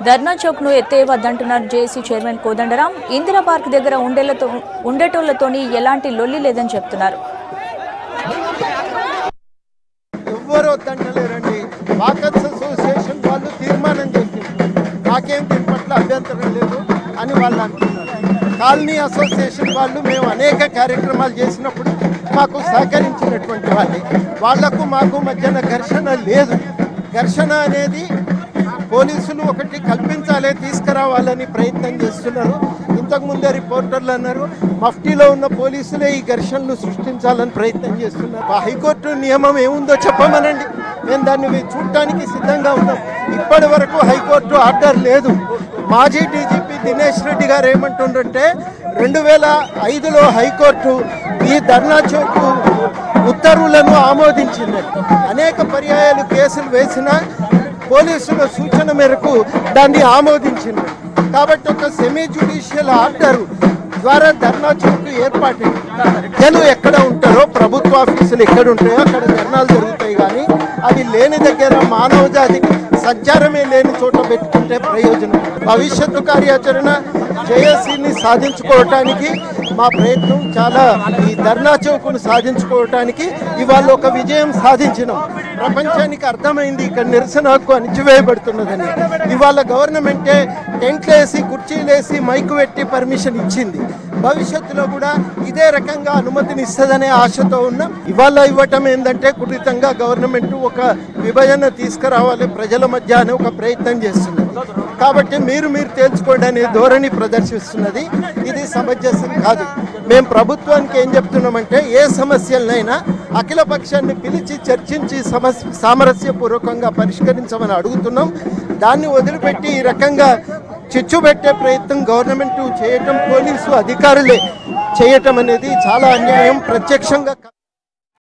ధర్నా చౌక్ ను ఎత్తేయవద్దంటున్నారు JAC chairman Kodandaram. Indira park దగ్గర ఉండేటోళ్లతోని ఎలాంటి లొల్లి లేదని చెప్తున్నారు. ఎవ్వరు వద్దంటలేరండి. వాకర్స్ అసోసియేషన్ వాళ్ళు తీర్మానం చేసింది, నాకేం దీని పట్ల అభ్యంతరం లేదు అని వాళ్ళు అంటున్నారు. కాలనీ అసోసియేషన్ వాళ్ళు మేము అనేక కార్యక్రమాలు చేసినప్పుడు మాకు సహకరించినటువంటి వాళ్ళే. వాళ్లకు మాకు మధ్యన ఘర్షణ లేదు. ఘర్షణ అనేది పోలీసులు ఒకటి కల్పించాలి, తీసుకురావాలని ప్రయత్నం చేస్తున్నారు. ఇంతకుముందే రిపోర్టర్లు అన్నారు మఫ్టీలో ఉన్న పోలీసులే ఈ ఘర్షణను సృష్టించాలని ప్రయత్నం చేస్తున్నారు. హైకోర్టు నియమం ఏముందో చెప్పమనండి, మేము దాన్ని చూడటానికి సిద్ధంగా ఉన్నాం. ఇప్పటి వరకు హైకోర్టు ఆర్డర్ లేదు. మాజీ డీజీపీ దినేష్ రెడ్డి గారు ఏమంటుండ్రంటే 2005లో హైకోర్టు ఈ ధర్నా చౌక్ ఉత్తర్వులను ఆమోదించింది. అనేక పర్యాయాలు కేసులు వేసిన పోలీసుల సూచన మేరకు దాన్ని ఆమోదించింది. కాబట్టి ఒక సెమీ జ్యుడిషియల్ ఆర్డర్ ద్వారా ధర్నా చౌక్ ఏర్పాటు. జనం ఎక్కడ ఉంటారో, ప్రభుత్వ ఆఫీసులు ఎక్కడ ఉంటాయో అక్కడ ధర్నాలు జరుగుతాయి. కానీ అది లేని దగ్గర మానవ జాతికి సంచారమే లేని చోట పెట్టుకుంటే ప్రయోజనం. భవిష్యత్తు కార్యాచరణ జేఏసీని సాధించుకోవటానికి మా ప్రయత్నం చాలా. ఈ ధర్నా చౌక్ను సాధించుకోవటానికి ఇవాళ ఒక విజయం సాధించినాం. ప్రపంచానికి అర్థమైంది ఇక్కడ నిరసన హక్కు అణిచివేయబడుతున్నదని. ఇవాళ గవర్నమెంటే టెంట్లేసి కుర్చీలేసి మైకు పెట్టి పర్మిషన్ ఇచ్చింది. భవిష్యత్తులో కూడా ఇదే రకంగా అనుమతిని ఇస్తుందనే ఆశతో ఉన్నాం. ఇవాళ ఇవ్వటం ఏంటంటే కుటితంగా గవర్నమెంట్ ఒక విభజన తీసుకురావాలి ప్రజల మధ్య అనే ఒక ప్రయత్నం చేస్తుంది. కాబట్టి మీరు తేల్చుకోండి అనే ధోరణి ప్రదర్శిస్తున్నది. ఇది సమంజసం కాదు. మేము ప్రభుత్వానికి ఏం చెప్తున్నామంటే ఏ సమస్యలనైనా అఖిల పక్షాన్ని పిలిచి చర్చించి సామరస్యపూర్వకంగా పరిష్కరించమని అడుగుతున్నాం. దాన్ని వదిలిపెట్టి ఈ రకంగా చిచ్చు పెట్టే ప్రయత్నం గవర్నమెంట్ చేయటం, పోలీసు అధికారులే చేయటం అనేది చాలా అన్యాయం. ప్రత్యక్షంగా